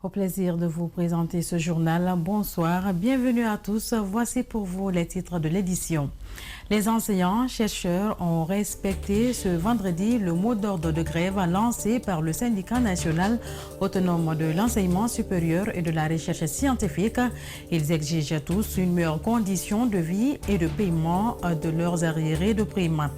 Au plaisir de vous présenter ce journal. Bonsoir, bienvenue à tous. Voici pour vous les titres de l'édition. Les enseignants chercheurs ont respecté ce vendredi le mot d'ordre de grève lancé par le syndicat national autonome de l'enseignement supérieur et de la recherche scientifique. Ils exigent tous une meilleure condition de vie et de paiement de leurs arriérés de primes.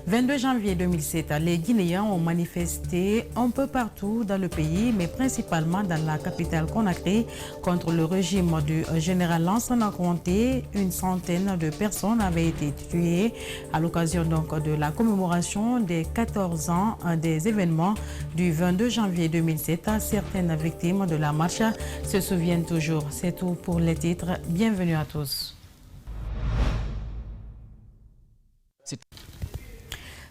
22 janvier 2007, les Guinéens ont manifesté un peu partout dans le pays, mais principalement dans la capitale Conakry, contre le régime du général Lansana Conté. Une centaine de personnes avaient été tuées à l'occasion donc de la commémoration des 14 ans des événements du 22 janvier 2007. Certaines victimes de la marche se souviennent toujours. C'est tout pour les titres. Bienvenue à tous.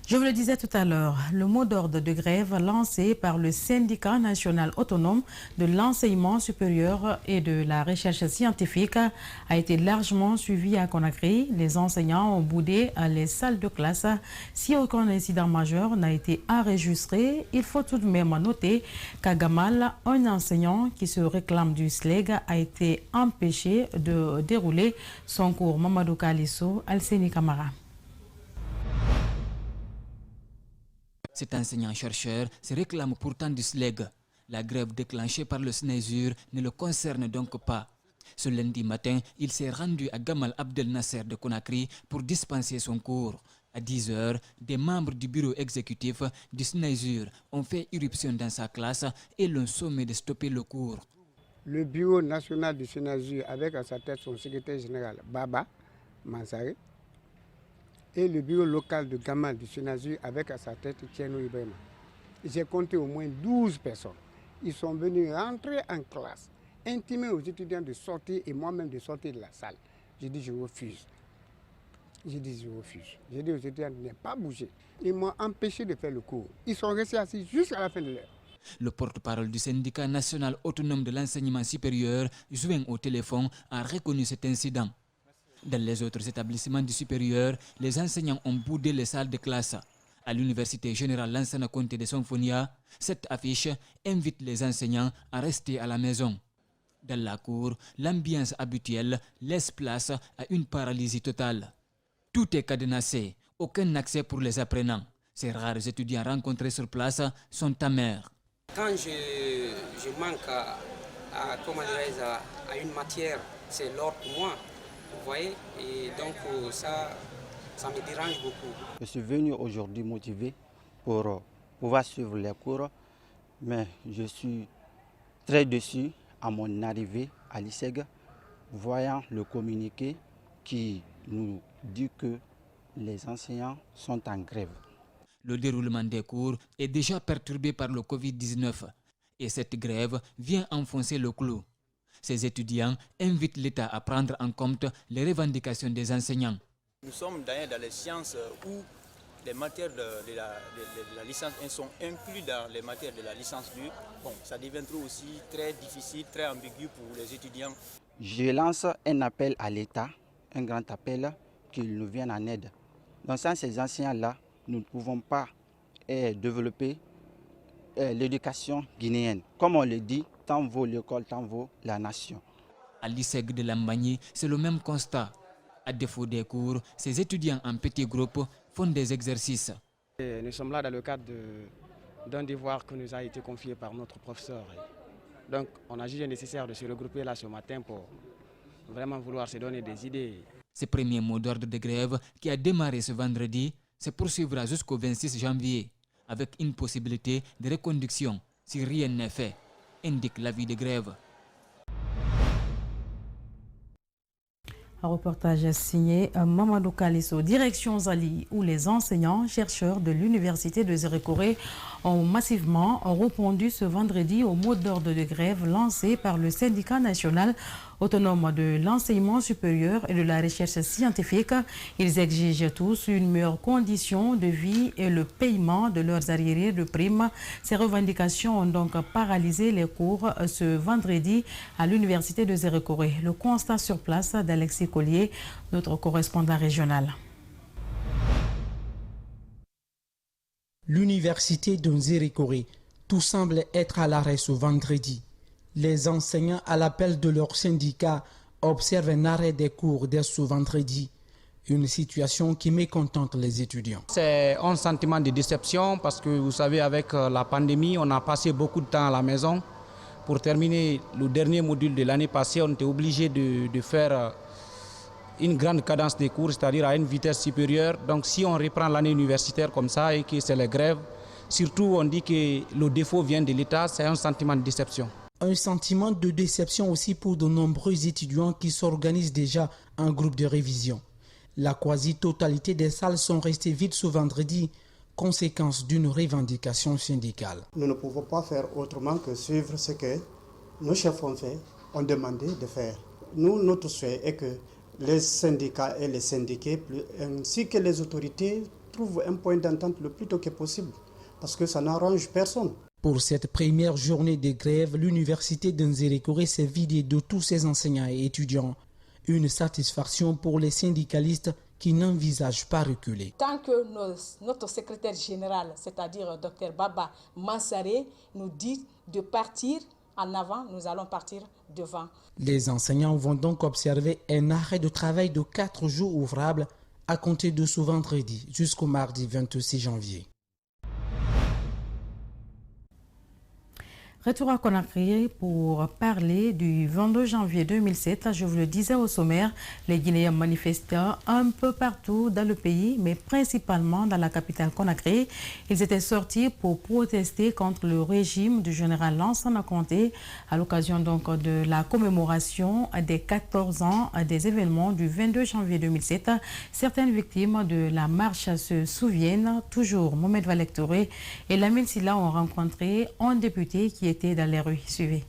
Je vous le disais tout à l'heure, le mot d'ordre de grève lancé par le syndicat national autonome de l'enseignement supérieur et de la recherche scientifique a été largement suivi à Conakry. Les enseignants ont boudé les salles de classe. Si aucun incident majeur n'a été enregistré, il faut tout de même noter qu'à Gamal, un enseignant qui se réclame du SLEG a été empêché de dérouler son cours. Mamadou Kalisso, Alseni Kamara. Cet enseignant-chercheur se réclame pourtant du SLEG. La grève déclenchée par le SNESUR ne le concerne donc pas. Ce lundi matin, il s'est rendu à Gamal Abdel Nasser de Conakry pour dispenser son cours. À 10 h, des membres du bureau exécutif du SNESUR ont fait irruption dans sa classe et l'ont sommé de stopper le cours. Le bureau national du SNESUR, avec à sa tête son secrétaire général Baba Mansari, et le bureau local de Gamal du SNESUR avec à sa tête Tierno Ibrahima. J'ai compté au moins 12 personnes. Ils sont venus rentrer en classe, intimer aux étudiants de sortir et moi-même de sortir de la salle. J'ai dit je refuse. J'ai dit je refuse. J'ai dit aux étudiants de ne pas bouger. Ils m'ont empêché de faire le cours. Ils sont restés assis jusqu'à la fin de l'heure. Le porte-parole du syndicat national autonome de l'enseignement supérieur, joint au téléphone, a reconnu cet incident. Dans les autres établissements du supérieur, les enseignants ont boudé les salles de classe. À l'université générale Lansana Conté de Sonfonia, cette affiche invite les enseignants à rester à la maison. Dans la cour, l'ambiance habituelle laisse place à une paralysie totale. Tout est cadenassé, aucun accès pour les apprenants. Ces rares étudiants rencontrés sur place sont amers. Quand je manque à une matière, c'est l'or pour moi. Vous voyez, et donc ça me dérange beaucoup. Je suis venu aujourd'hui motivé pour pouvoir suivre les cours, mais je suis très déçu à mon arrivée à l'ISEG, voyant le communiqué qui nous dit que les enseignants sont en grève. Le déroulement des cours est déjà perturbé par le Covid-19 et cette grève vient enfoncer le clou. Ces étudiants invitent l'État à prendre en compte les revendications des enseignants. Nous sommes dans les sciences où les matières de la licence 1 sont inclus dans les matières de la licence 2. Bon, ça devient aussi très difficile, très ambigu pour les étudiants. Je lance un appel à l'État, un grand appel, qu'il nous vienne en aide. Dans ces enseignants-là, nous ne pouvons pas développer l'éducation guinéenne. Comme on le dit, tant vaut l'école, tant vaut la nation. À l'ISEG de Lambagny, c'est le même constat. À défaut des cours, ces étudiants en petits groupes font des exercices. Nous sommes là dans le cadre d'un devoir qui nous a été confié par notre professeur. Donc on a jugé nécessaire de se regrouper là ce matin pour vraiment vouloir se donner des idées. Ce premier mot d'ordre de grève qui a démarré ce vendredi se poursuivra jusqu'au 26 janvier avec une possibilité de reconduction si rien n'est fait, indique l'avis de grève. Un reportage signé Mamadou Kalisso. Direction Zali, où les enseignants, chercheurs de l'université de Zérékoré ont massivement répondu ce vendredi au mot d'ordre de grève lancé par le syndicat national autonome de l'enseignement supérieur et de la recherche scientifique. Ils exigent tous une meilleure condition de vie et le paiement de leurs arriérés de primes. Ces revendications ont donc paralysé les cours ce vendredi à l'université de Zérékoré. Le constat sur place d'Alexis Collier, notre correspondant régional. L'université de Zérékoré, tout semble être à l'arrêt ce vendredi. Les enseignants, à l'appel de leur syndicat, observent un arrêt des cours dès ce vendredi. Une situation qui mécontente les étudiants. C'est un sentiment de déception parce que vous savez, avec la pandémie, on a passé beaucoup de temps à la maison. Pour terminer le dernier module de l'année passée, on était obligé de faire une grande cadence des cours, c'est-à-dire à une vitesse supérieure. Donc si on reprend l'année universitaire comme ça et que c'est les grèves, surtout on dit que le défaut vient de l'État, c'est un sentiment de déception. Un sentiment de déception aussi pour de nombreux étudiants qui s'organisent déjà en groupe de révision. La quasi-totalité des salles sont restées vides ce vendredi, conséquence d'une revendication syndicale. Nous ne pouvons pas faire autrement que suivre ce que nos chefs ont demandé de faire. Nous, notre souhait est que les syndicats et les syndiqués, ainsi que les autorités, trouvent un point d'entente le plus tôt que possible, parce que ça n'arrange personne. Pour cette première journée de grève, l'université d'Nzérékoré s'est vidée de tous ses enseignants et étudiants. Une satisfaction pour les syndicalistes qui n'envisagent pas reculer. Tant que notre secrétaire général, c'est-à-dire Dr Baba Mansaré, nous dit de partir en avant, nous allons partir devant. Les enseignants vont donc observer un arrêt de travail de 4 jours ouvrables à compter de ce vendredi jusqu'au mardi 26 janvier. Retour à Conakry pour parler du 22 janvier 2007. Je vous le disais au sommaire, les Guinéens manifestaient un peu partout dans le pays, mais principalement dans la capitale Conakry. Ils étaient sortis pour protester contre le régime du général Lansana Conté à l'occasion donc de la commémoration des 14 ans des événements du 22 janvier 2007. Certaines victimes de la marche se souviennent toujours. Mohamed Valek Touré et Lamine Silla ont rencontré un député qui était dans les rues. Suivez.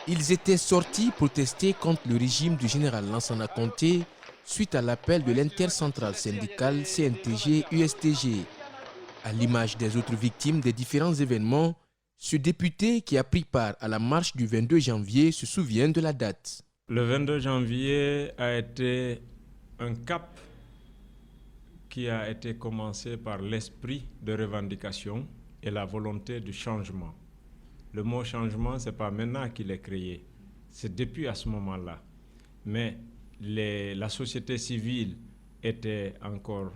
Ils étaient sortis protester contre le régime du général Lansana Conté suite à l'appel de l'intercentrale syndicale CNTG-USTG. À l'image des autres victimes des différents événements, ce député qui a pris part à la marche du 22 janvier se souvient de la date. Le 22 janvier a été un cap qui a été commencé par l'esprit de revendication et la volonté du changement. Le mot changement, ce n'est pas maintenant qu'il est créé, c'est depuis à ce moment-là. Mais la société civile était encore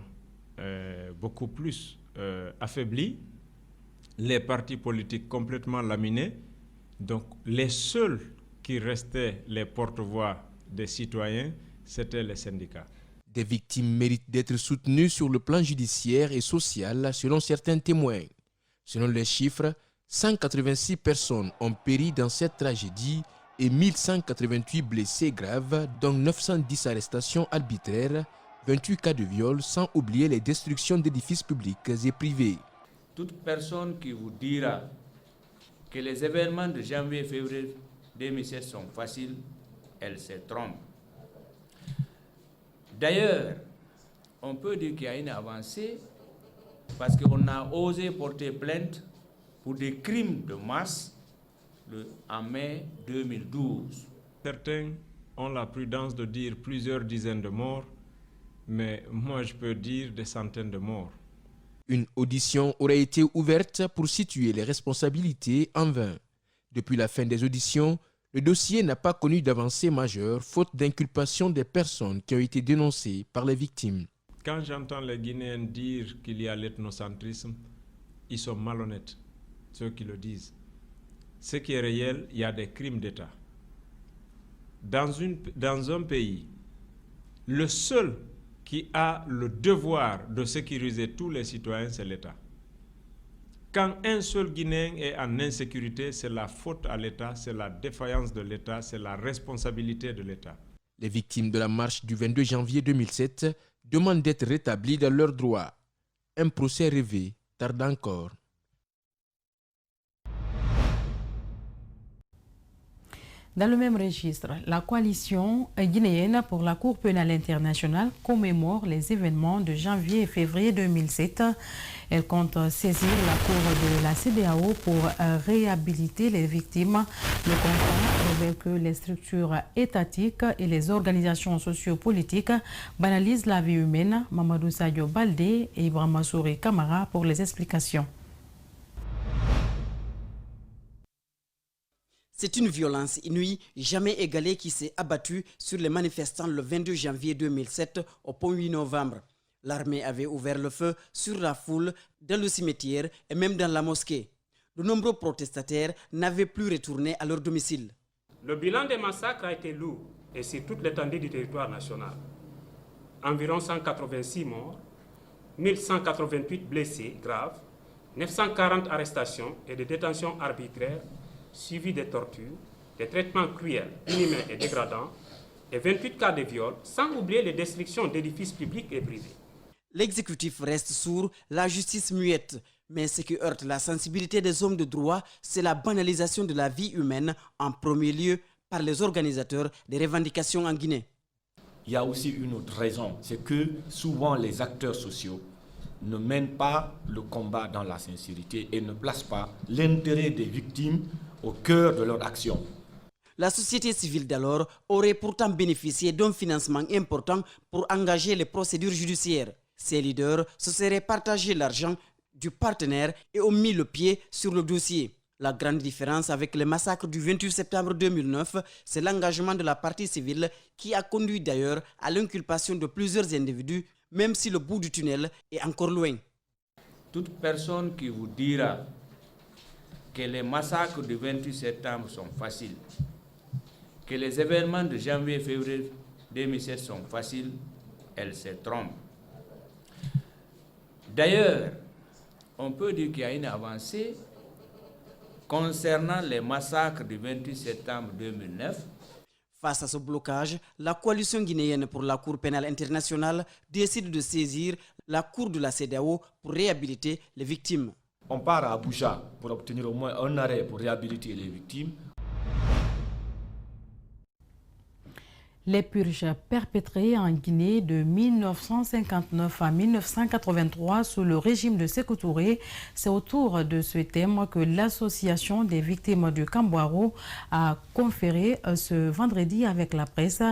beaucoup plus affaiblie, les partis politiques complètement laminés, donc les seuls qui restaient les porte-voix des citoyens, c'étaient les syndicats. Des victimes méritent d'être soutenues sur le plan judiciaire et social selon certains témoins. Selon les chiffres, 186 personnes ont péri dans cette tragédie et 1188 blessés graves, dont 910 arrestations arbitraires, 28 cas de viol, sans oublier les destructions d'édifices publics et privés. Toute personne qui vous dira que les événements de janvier et février 2007 sont faciles, elle se trompe. D'ailleurs, on peut dire qu'il y a une avancée parce qu'on a osé porter plainte pour des crimes de masse en mai 2012. Certains ont la prudence de dire plusieurs dizaines de morts, mais moi je peux dire des centaines de morts. Une audition aurait été ouverte pour situer les responsabilités en vain. Depuis la fin des auditions, le dossier n'a pas connu d'avancée majeure, faute d'inculpation des personnes qui ont été dénoncées par les victimes. Quand j'entends les Guinéens dire qu'il y a l'ethnocentrisme, ils sont malhonnêtes, ceux qui le disent. Ce qui est réel, il y a des crimes d'État. Dans un pays, le seul qui a le devoir de sécuriser tous les citoyens, c'est l'État. Quand un seul Guinéen est en insécurité, c'est la faute à l'État, c'est la défaillance de l'État, c'est la responsabilité de l'État. Les victimes de la marche du 22 janvier 2007 demandent d'être rétablies dans leurs droits. Un procès rêvé tarde encore. Dans le même registre, la coalition guinéenne pour la Cour pénale internationale commémore les événements de janvier et février 2007. Elle compte saisir la Cour de la CEDEAO pour réhabiliter les victimes. Le contrat révèle que les structures étatiques et les organisations sociopolitiques banalisent la vie humaine. Mamadou Sadio Baldé et Ibrahima Souri Kamara pour les explications. C'est une violence inouïe, jamais égalée, qui s'est abattue sur les manifestants le 22 janvier 2007 au pont 8 novembre. L'armée avait ouvert le feu sur la foule, dans le cimetière et même dans la mosquée. De nombreux protestataires n'avaient plus retourné à leur domicile. Le bilan des massacres a été lourd et sur toute l'étendue du territoire national. Environ 186 morts, 1188 blessés graves, 940 arrestations et de détentions arbitraires, suivies des tortures, des traitements cruels, inhumains et dégradants, et 28 cas de viol, sans oublier les destructions d'édifices publics et privés. L'exécutif reste sourd, la justice muette. Mais ce qui heurte la sensibilité des hommes de droit, c'est la banalisation de la vie humaine, en premier lieu par les organisateurs des revendications en Guinée. Il y a aussi une autre raison, c'est que souvent les acteurs sociaux ne mènent pas le combat dans la sincérité et ne placent pas l'intérêt des victimes au cœur de leur action. La société civile d'alors aurait pourtant bénéficié d'un financement important pour engager les procédures judiciaires. Ces leaders se seraient partagé l'argent du partenaire et ont mis le pied sur le dossier. La grande différence avec le massacre du 28 septembre 2009, c'est l'engagement de la partie civile qui a conduit d'ailleurs à l'inculpation de plusieurs individus, même si le bout du tunnel est encore loin. Toute personne qui vous dira que les massacres du 28 septembre sont faciles, que les événements de janvier-février 2007 sont faciles, elle se trompe. D'ailleurs, on peut dire qu'il y a une avancée concernant les massacres du 28 septembre 2009. Face à ce blocage, la coalition guinéenne pour la Cour pénale internationale décide de saisir la Cour de la CEDEAO pour réhabiliter les victimes. On part à Abuja pour obtenir au moins un arrêt pour réhabiliter les victimes. Les purges perpétrées en Guinée de 1959 à 1983 sous le régime de Sékou Touré, c'est autour de ce thème que l'association des victimes du Kambouaro a conféré ce vendredi avec la presse.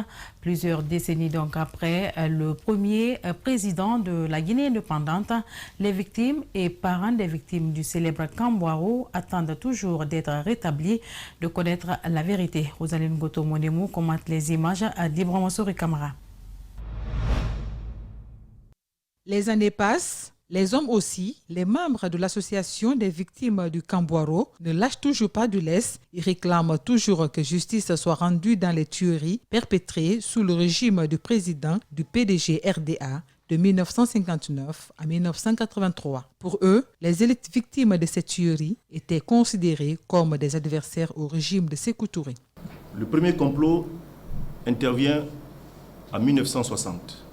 Plusieurs décennies donc après le premier président de la Guinée indépendante, les victimes et parents des victimes du célèbre Kambouaro attendent toujours d'être rétablis, de connaître la vérité. Rosaline Goto-Mondemou commente les images à Dibra Mansour et Camara. Les années passent, les hommes aussi, les membres de l'association des victimes du Kambouaro ne lâchent toujours pas du lest. Ils réclament toujours que justice soit rendue dans les tueries perpétrées sous le régime du président du PDG RDA de 1959 à 1983. Pour eux, les élites victimes de ces tueries étaient considérées comme des adversaires au régime de Sékou Touré. Le premier complot intervient en 1960.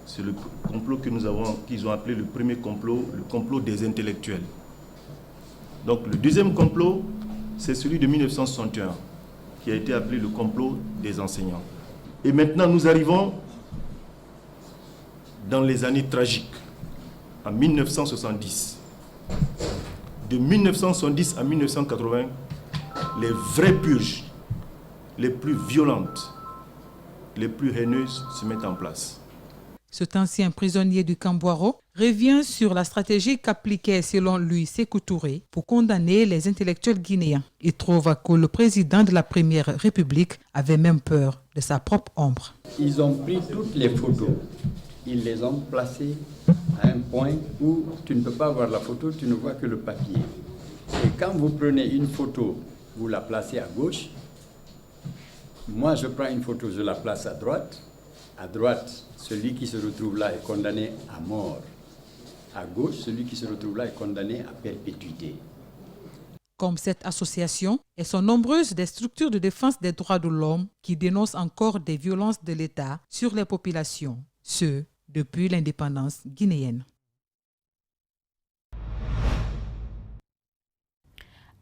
C'est le complot qu'ils ont appelé le premier complot, le complot des intellectuels. Donc le deuxième complot, c'est celui de 1961, qui a été appelé le complot des enseignants. Et maintenant, nous arrivons dans les années tragiques, en 1970. De 1970 à 1980, les vraies purges, les plus violentes, les plus haineuses se mettent en place. Cet ancien prisonnier du Kambouaro revient sur la stratégie qu'appliquait selon lui Sékou Touré pour condamner les intellectuels guinéens. Il trouve que le président de la Première République avait même peur de sa propre ombre. Ils ont pris toutes les photos. Ils les ont placées à un point où tu ne peux pas voir la photo, tu ne vois que le papier. Et quand vous prenez une photo, vous la placez à gauche. Moi, je prends une photo, je la place à droite. À droite, celui qui se retrouve là est condamné à mort. À gauche, celui qui se retrouve là est condamné à perpétuité. Comme cette association, elles sont nombreuses des structures de défense des droits de l'homme qui dénoncent encore des violences de l'État sur les populations, ce depuis l'indépendance guinéenne.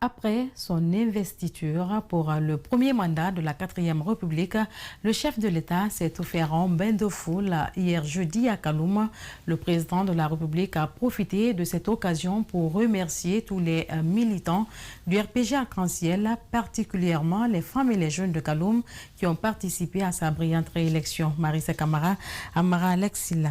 Après son investiture pour le premier mandat de la 4e République, le chef de l'État s'est offert en bain de foule hier jeudi à Kaloum. Le président de la République a profité de cette occasion pour remercier tous les militants du RPG Arc-en-Ciel, particulièrement les femmes et les jeunes de Kaloum qui ont participé à sa brillante réélection. Marissa Camara, Amara Alexila.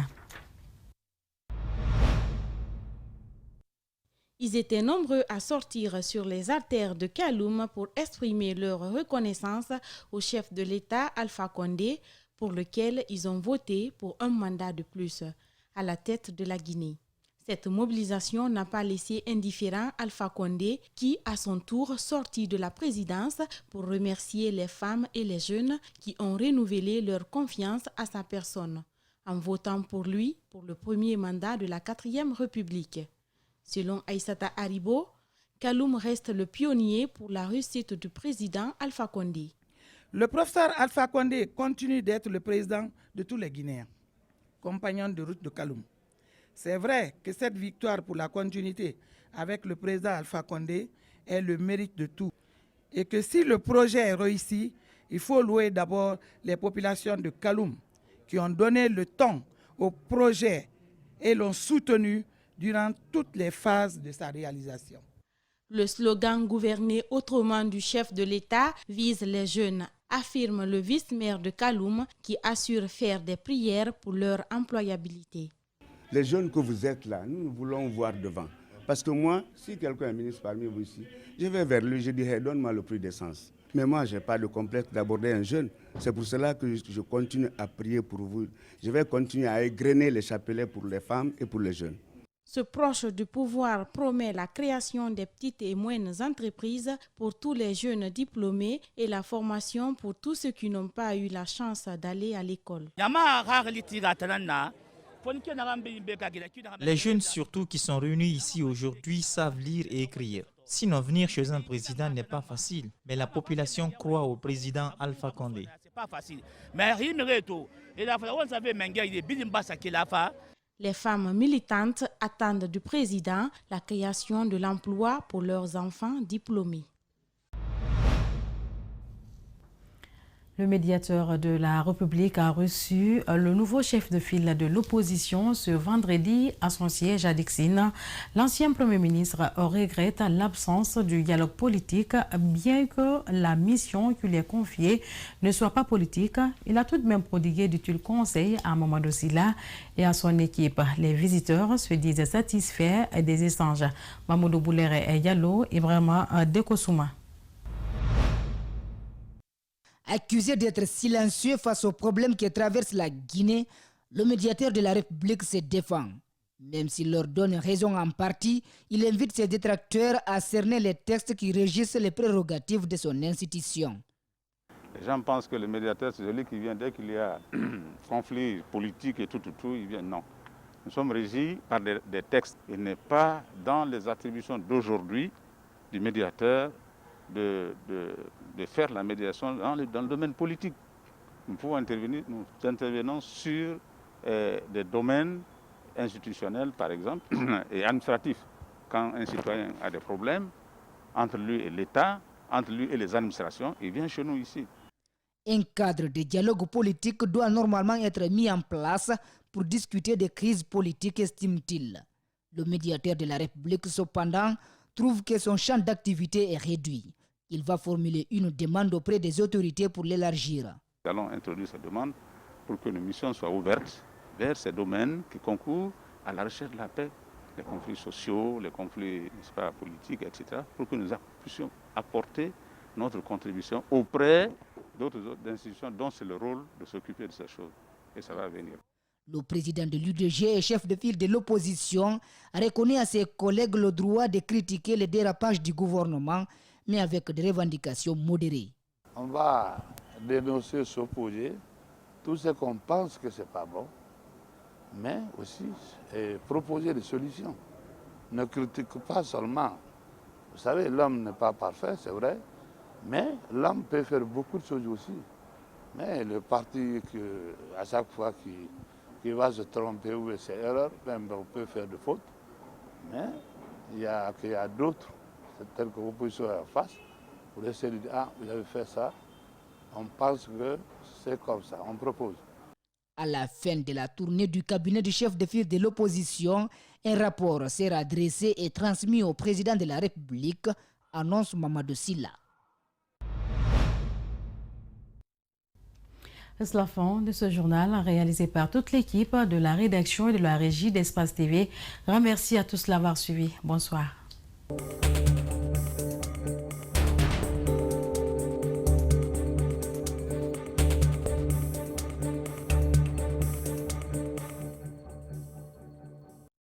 Ils étaient nombreux à sortir sur les artères de Kaloum pour exprimer leur reconnaissance au chef de l'État Alpha Condé, pour lequel ils ont voté pour un mandat de plus à la tête de la Guinée. Cette mobilisation n'a pas laissé indifférent Alpha Condé qui, à son tour, sortit de la présidence pour remercier les femmes et les jeunes qui ont renouvelé leur confiance à sa personne, en votant pour lui pour le premier mandat de la 4e République. Selon Aïssata Haribo, Kaloum reste le pionnier pour la réussite du président Alpha Condé. Le professeur Alpha Condé continue d'être le président de tous les Guinéens, compagnon de route de Kaloum. C'est vrai que cette victoire pour la continuité avec le président Alpha Condé est le mérite de tout. Et que si le projet est réussi, il faut louer d'abord les populations de Kaloum qui ont donné le ton au projet et l'ont soutenu durant toutes les phases de sa réalisation. Le slogan « Gouverner autrement » du chef de l'État vise les jeunes, affirme le vice-maire de Kaloum qui assure faire des prières pour leur employabilité. Les jeunes que vous êtes là, nous voulons voir devant. Parce que moi, si quelqu'un est ministre parmi vous ici, je vais vers lui, je dis hey, donne-moi le prix d'essence. Mais moi, je n'ai pas de complexe d'aborder un jeune. C'est pour cela que je continue à prier pour vous. Je vais continuer à égrener les chapelets pour les femmes et pour les jeunes. Ce proche du pouvoir promet la création des petites et moyennes entreprises pour tous les jeunes diplômés et la formation pour tous ceux qui n'ont pas eu la chance d'aller à l'école. Les jeunes surtout qui sont réunis ici aujourd'hui savent lire et écrire. Sinon, venir chez un président n'est pas facile, mais la population croit au président Alpha Condé. Les femmes militantes attendent du président la création de l'emploi pour leurs enfants diplômés. Le médiateur de la République a reçu le nouveau chef de file de l'opposition ce vendredi à son siège à Dixine. L'ancien Premier ministre regrette l'absence du dialogue politique, bien que la mission qui lui est confiée ne soit pas politique. Il a tout de même prodigué d'utiles conseils à Mamadou Sylla et à son équipe. Les visiteurs se disent satisfaits des échanges. Mamadou Boulere et Yallo, Ibrahima Dekosouma. Accusé d'être silencieux face aux problèmes qui traversent la Guinée, le médiateur de la République se défend. Même s'il leur donne raison en partie, il invite ses détracteurs à cerner les textes qui régissent les prérogatives de son institution. Les gens pensent que le médiateur, c'est celui qui vient dès qu'il y a conflit politique et tout, il vient. Non. Nous sommes régis par des textes. Il n'est pas dans les attributions d'aujourd'hui du médiateur de faire la médiation dans le domaine politique. Nous pouvons intervenir, nous intervenons sur des domaines institutionnels, par exemple, et administratifs. Quand un citoyen a des problèmes entre lui et l'État, entre lui et les administrations, il vient chez nous ici. Un cadre de dialogue politique doit normalement être mis en place pour discuter des crises politiques, estime-t-il. Le médiateur de la République, cependant, trouve que son champ d'activité est réduit. Il va formuler une demande auprès des autorités pour l'élargir. Nous allons introduire cette demande pour que nos missions soient ouvertes vers ces domaines qui concourent à la recherche de la paix, les conflits sociaux, les conflits politiques, etc., pour que nous puissions apporter notre contribution auprès d'autres institutions dont c'est le rôle de s'occuper de ces choses. Et ça va venir. Le président de l'UDG et chef de file de l'opposition reconnaît à ses collègues le droit de critiquer les dérapages du gouvernement, mais avec des revendications modérées. On va dénoncer ce projet, tout ce qu'on pense que ce n'est pas bon, mais aussi proposer des solutions. Ne critique pas seulement. Vous savez, l'homme n'est pas parfait, c'est vrai, mais l'homme peut faire beaucoup de choses aussi. Mais le parti, à chaque fois qu'il va se tromper ou ses erreurs, même on peut faire des fautes, mais il y a d'autres. C'est tel que l'opposition est en face, pour essayer de dire, ah, vous avez fait ça, on pense que c'est comme ça, on propose. À la fin de la tournée du cabinet du chef de file de l'opposition, un rapport sera dressé et transmis au président de la République, annonce Mamadou Sylla. C'est la fin de ce journal réalisé par toute l'équipe de la rédaction et de la régie d'Espace TV. Grand merci à tous de l'avoir suivi. Bonsoir. Niger.